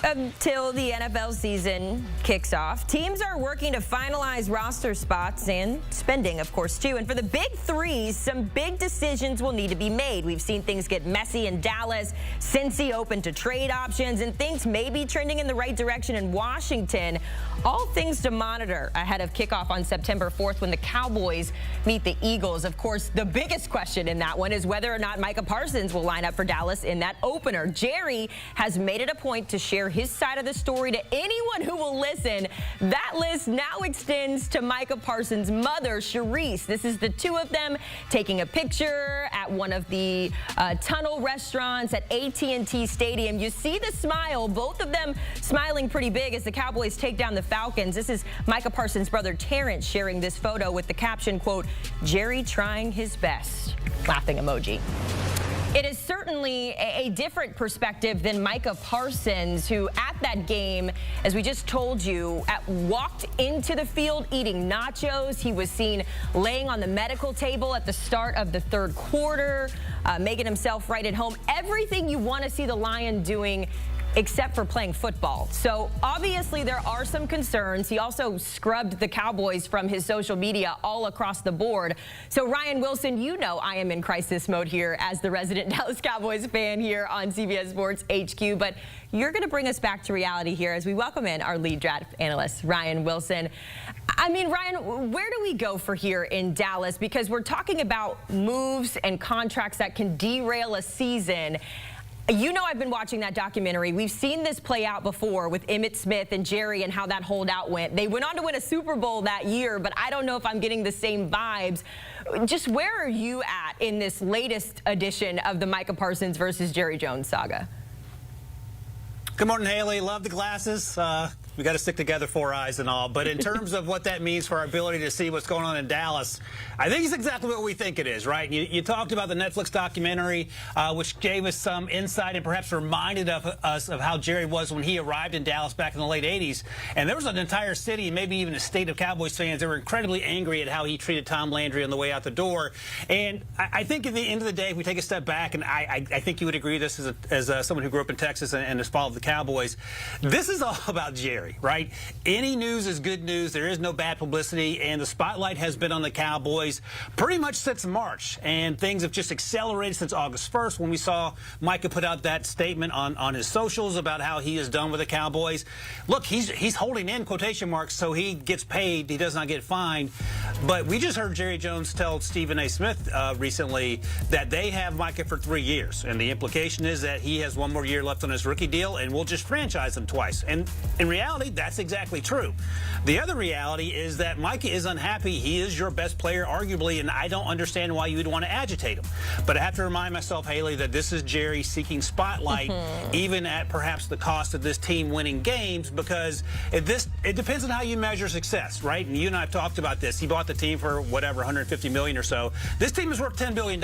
Until the NFL season kicks off, teams are working to finalize roster spots and spending, of course, too. And for the big three, some big decisions will need to be made. We've seen things get messy in Dallas, Cincy open to trade options, and things may be trending in the right direction in Washington. All things to monitor ahead of kickoff on September 4th when the Cowboys meet the Eagles. Of course, the biggest question in that one is whether or not Micah Parsons will line up for Dallas in that opener. Jerry has made it a point to share his side of the story to anyone who will listen. That list now extends to Micah Parsons' mother, Sharice. This is the two of them taking a picture at one of the tunnel restaurants at AT&T Stadium. You see the smile, both of them smiling pretty big as the Cowboys take down the Falcons. This is Micah Parsons' brother Terrence sharing this photo with the caption, quote, "Jerry trying his best," laughing emoji. It is certainly a different perspective than Micah Parsons, who at that game, as we just told you, walked into the field eating nachos. He was seen laying on the medical table at the start of the third quarter, making himself right at home. Everything you want to see the Lion doing except for playing football. So obviously there are some concerns. He also scrubbed the Cowboys from his social media all across the board. So Ryan Wilson, you know I am in crisis mode here as the resident Dallas Cowboys fan here on CBS Sports HQ, but you're going to bring us back to reality here as we welcome in our lead draft analyst, Ryan Wilson. I mean, Ryan, where do we go for here in Dallas? Because we're talking about moves and contracts that can derail a season. You know I've been watching that documentary. We've seen this play out before with Emmitt Smith and Jerry and how that holdout went. They went on to win a Super Bowl that year, but I don't know if I'm getting the same vibes. Just where are you at in this latest edition of the Micah Parsons versus Jerry Jones saga? Good morning, Haley. Love the glasses. We got to stick together, 4 eyes and all. But in terms of what that means for our ability to see what's going on in Dallas, I think it's exactly what we think it is, right? You talked about the Netflix documentary, which gave us some insight and perhaps reminded us of how Jerry was when he arrived in Dallas back in the late 80s. And there was an entire city, maybe even a state of Cowboys fans that were incredibly angry at how he treated Tom Landry on the way out the door. And I think at the end of the day, if we take a step back, and I think you would agree with this as someone who grew up in Texas and has followed the Cowboys, this is all about Jerry. Right? Any news is good news. There is no bad publicity, and the spotlight has been on the Cowboys pretty much since March, and things have just accelerated since August 1st when we saw Micah put out that statement on his socials about how he is done with the Cowboys. Look, he's holding in quotation marks, so he gets paid. He does not get fined. But we just heard Jerry Jones tell Stephen A. Smith recently that they have Micah for 3 years, and the implication is that he has 1 more year left on his rookie deal, and we'll just franchise him twice. And in reality, that's exactly true. The other reality is that Micah is unhappy. He is your best player, arguably, and I don't understand why you would want to agitate him. But I have to remind myself, Haley, that this is Jerry seeking spotlight, even at perhaps the cost of this team winning games, because it depends on how you measure success, right? And you and I have talked about this. He bought the team for whatever, $150 million or so. This team is worth $10 billion.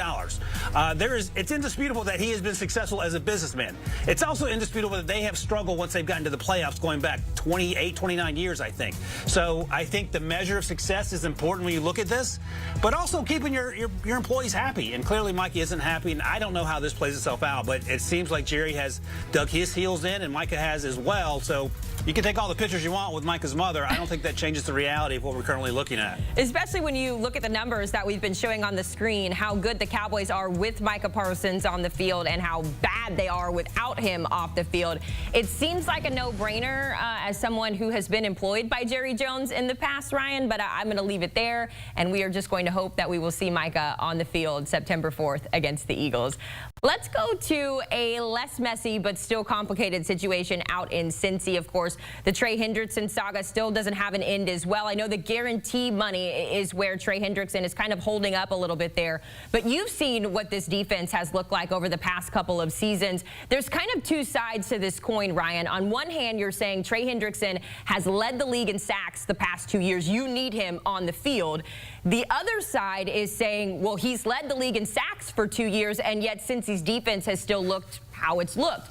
It's indisputable that he has been successful as a businessman. It's also indisputable that they have struggled once they've gotten to the playoffs going back 28, 29 years, I think. So I think the measure of success is important when you look at this, but also keeping your employees happy. And clearly Micah isn't happy, and I don't know how this plays itself out, but it seems like Jerry has dug his heels in, and Micah has as well. So you can take all the pictures you want with Micah's mother. I don't think that changes the reality of what we're currently looking at. Especially when you look at the numbers that we've been showing on the screen, how good the Cowboys are with Micah Parsons on the field and how bad they are without him off the field. It seems like a no-brainer as someone who has been employed by Jerry Jones in the past, Ryan, but I'm going to leave it there, and we are just going to hope that we will see Micah on the field September 4th against the Eagles. Let's go to a less messy but still complicated situation out in Cincy. Of course, the Trey Hendrickson saga still doesn't have an end as well. I know the guarantee money is where Trey Hendrickson is kind of holding up a little bit there, but you've seen what this defense has looked like over the past couple of seasons. There's kind of two sides to this coin, Ryan. On one hand, you're saying Trey Hendrickson has led the league in sacks the past 2 years. You need him on the field. The other side is saying, well, he's led the league in sacks for 2 years, and yet Cincy's defense has still looked how it's looked.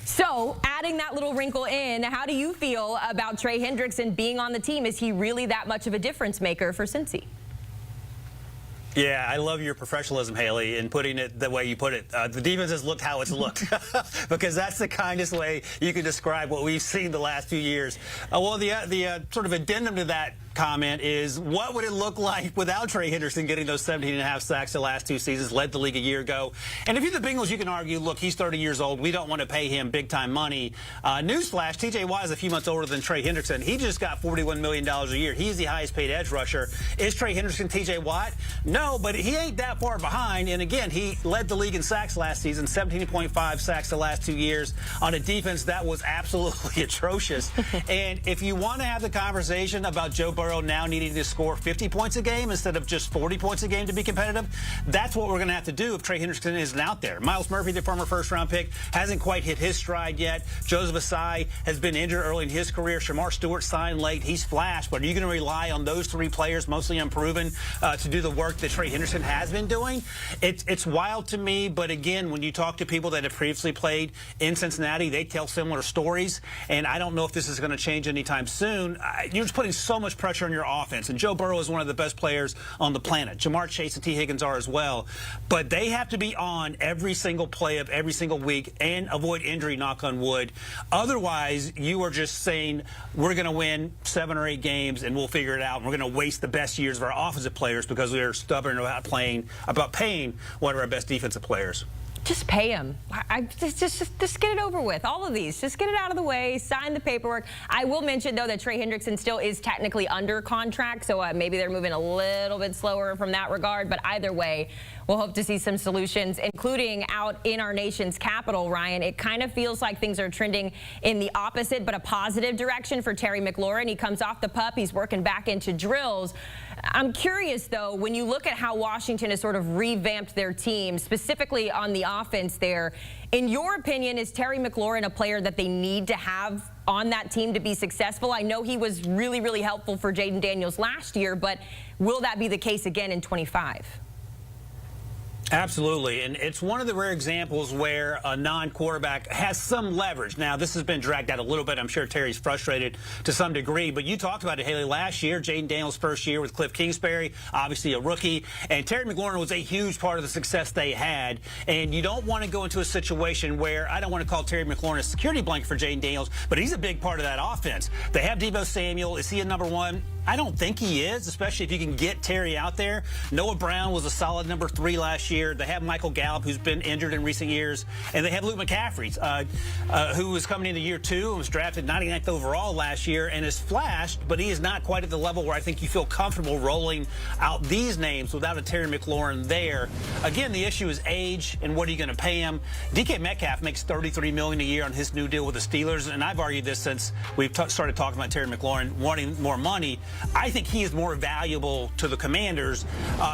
So, adding that little wrinkle in, how do you feel about Trey Hendrickson being on the team? Is he really that much of a difference maker for Cincy? Yeah, I love your professionalism, Haley, in putting it the way you put it. The defense has looked how it's looked, because that's the kindest way you can describe what we've seen the last few years. Well, the sort of addendum to that comment is, what would it look like without Trey Hendrickson getting those 17.5 sacks the last 2 seasons, led the league a year ago? And if you're the Bengals, you can argue, look, he's 30 years old. We don't want to pay him big-time money. Newsflash, T.J. Watt is a few months older than Trey Hendrickson. He just got $41 million a year. He's the highest-paid edge rusher. Is Trey Hendrickson T.J. Watt? No, but he ain't that far behind. And, again, he led the league in sacks last season, 17.5 sacks the last 2 years on a defense that was absolutely atrocious. And if you want to have the conversation about Joe Burrow now needing to score 50 points a game instead of just 40 points a game to be competitive, that's what we're going to have to do if Trey Hendrickson isn't out there. Miles Murphy, the former first-round pick, hasn't quite hit his stride yet. Joseph Asai has been injured early in his career. Shamar Stewart signed late. He's flashed, but are you going to rely on those 3 players, mostly unproven, to do the work that Trey Hendrickson has been doing? It's wild to me, but again, when you talk to people that have previously played in Cincinnati, they tell similar stories, and I don't know if this is going to change anytime soon. You're just putting so much pressure on your offense, and Joe Burrow is one of the best players on the planet. Jamar Chase and T. Higgins are as well, but they have to be on every single play of every single week and avoid injury, knock on wood. Otherwise, you are just saying, we're going to win 7 or 8 games and we'll figure it out, and we're going to waste the best years of our offensive players because we are stubborn about paying one of our best defensive players. Just pay him. Just get it over with. All of these. Just get it out of the way. Sign the paperwork. I will mention, though, that Trey Hendrickson still is technically under contract, so maybe they're moving a little bit slower from that regard. But either way, we'll hope to see some solutions, including out in our nation's capital, Ryan. It kind of feels like things are trending in the opposite, but a positive direction for Terry McLaurin. He comes off the PUP. He's working back into drills. I'm curious, though, when you look at how Washington has sort of revamped their team, specifically on the offense there, in your opinion, is Terry McLaurin a player that they need to have on that team to be successful? I know he was really, really helpful for Jaden Daniels last year, but will that be the case again in 25? Absolutely, and it's one of the rare examples where a non-quarterback has some leverage. Now, this has been dragged out a little bit. I'm sure Terry's frustrated to some degree, but you talked about it, Haley, last year, Jaden Daniels' first year with Cliff Kingsbury, obviously a rookie, and Terry McLaurin was a huge part of the success they had, and you don't want to go into a situation where, I don't want to call Terry McLaurin a security blanket for Jaden Daniels, but he's a big part of that offense. They have Deebo Samuel. Is he a number 1? I don't think he is, especially if you can get Terry out there. Noah Brown was a solid number 3 last year. They have Michael Gallup, who's been injured in recent years, and they have Luke McCaffrey, who was coming into year 2 and was drafted 99th overall last year and has flashed, but he is not quite at the level where I think you feel comfortable rolling out these names without a Terry McLaurin there. Again, the issue is age and what are you going to pay him. DK Metcalf makes $33 million a year on his new deal with the Steelers, and I've argued this since we've started talking about Terry McLaurin wanting more money. I think he is more valuable to the Commanders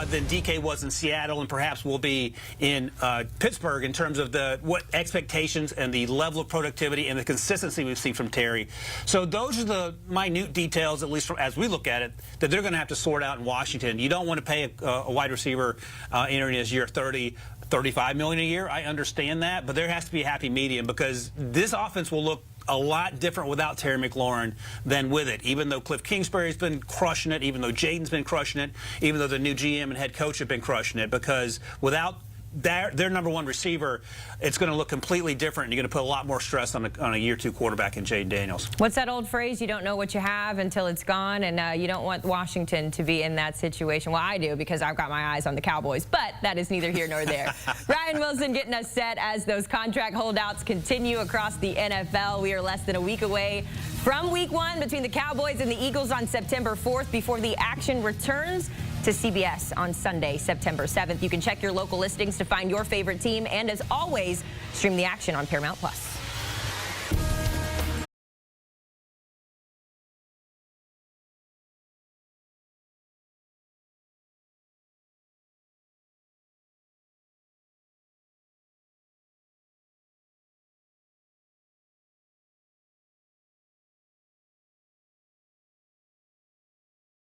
than DK was in Seattle and perhaps will be in Pittsburgh in terms of what expectations and the level of productivity and the consistency we've seen from Terry. So those are the minute details, at least as we look at it, that they're going to have to sort out in Washington. You don't want to pay a wide receiver entering his year 30, $35 million a year. I understand that, but there has to be a happy medium because this offense will look a lot different without Terry McLaurin than with it, even though Cliff Kingsbury's been crushing it, even though Jaden's been crushing it, even though the new GM and head coach have been crushing it, because without their number 1 receiver, it's going to look completely different. You're going to put a lot more stress on a year 2 quarterback in Jaden Daniels. What's that old phrase? You don't know what you have until it's gone, and you don't want Washington to be in that situation. Well, I do because I've got my eyes on the Cowboys, but that is neither here nor there. Ryan Wilson getting us set as those contract holdouts continue across the NFL. We are less than a week away from Week 1 between the Cowboys and the Eagles on September 4th before the action returns to CBS on Sunday, September 7th. You can check your local listings to find your favorite team, and as always, stream the action on Paramount+.